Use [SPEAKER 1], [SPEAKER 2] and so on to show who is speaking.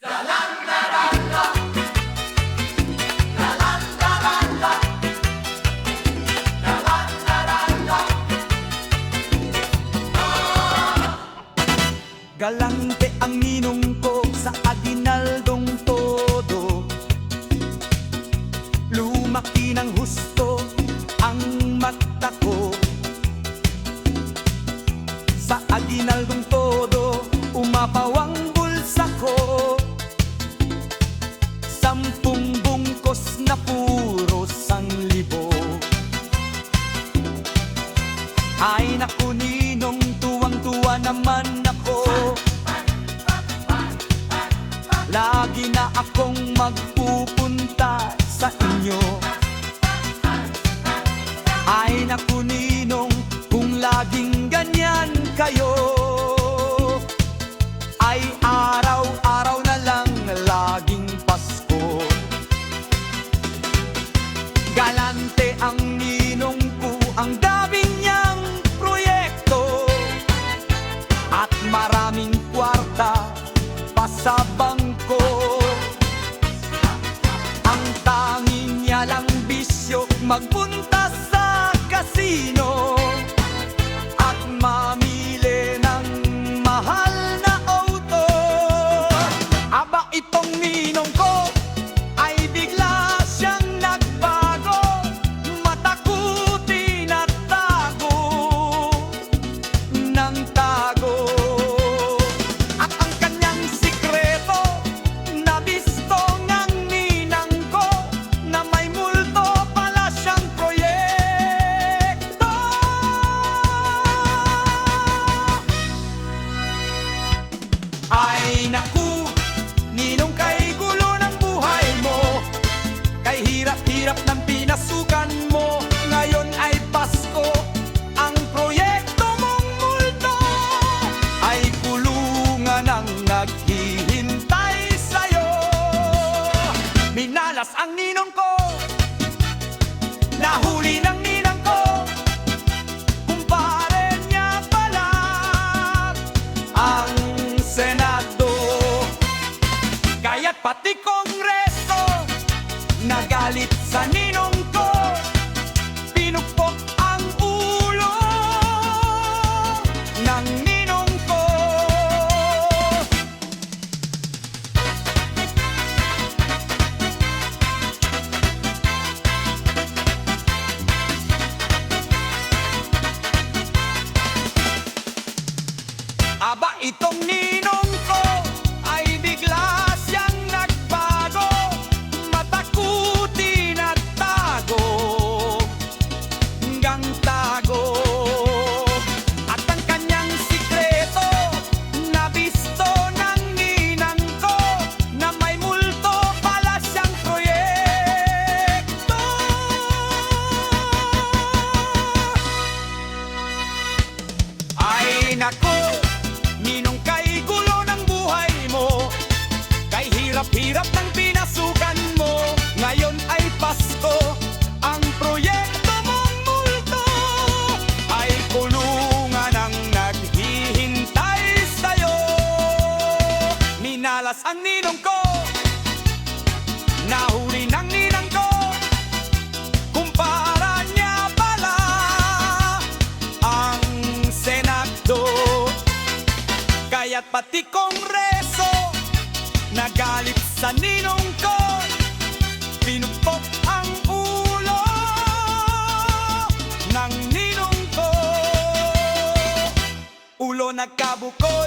[SPEAKER 1] Galante ang ninong ko sa aginaldong todo. Lumaki ng husto ang mata ko. Sa aginaldong todo, umapaw ang bulsa ko. 10 bungkos na puro 1,000. Ay naku ninong, tuwang-tuwa naman ako. Lagi na akong magpupunta sa inyo. Ay naku ninong, kung laging ganyan kayo, ay araw-araw na lang laging Pasko. Galante ang ninong ko, ang dami niyang proyekto, at maraming kwarta pa sa bangko. Ang tanging niya lang bisyo, magpunta sa kasino at mamili ng mahal na auto. Aba, itong ninong ko ay bigla siyang nagbago. Matakutin at tago ng tago. At ang kanyang sikreto, nabisto ngang ninang ko, na may multo pala siyang proyekto. Ay naku, ninong, kay gulo ng buhay mo, kay hirap-hirap ng pinasukan mo. Ngayon ay Pasko, ang proyekto mong multo ay kulungan ang naghihintay sa'yo. Minalas ang ninong ko, nahuli ng ninang ko, kumpare niya pala ang Senado. Kaya't pati Kongreso nagalit sa ninong ko, pinupok ang ulo ng ninong ko. Aba, itong ninong ko ay bigla siyang nagbago. Matakutin at tago hanggang tago. At ang kanyang sikreto, nabisto ng ninang ko, na may multo pala siyang proyekto. Ay naku, ninong, kay gulo ng buhay mo, kay hirap-hirap ng pinasukan mo. Ngayon ay Pasko, ang proyekto mong multo ay kulungan ang naghihintay sa'yo. Minalas ang ninong ko, nahuli ng ninang ko, kumpara niya pala ang Senado. Kaya't pati Kongreso nagalit sa ninong ko, pinupok ang ulo ng ninong ko. Ulo nagkabuko,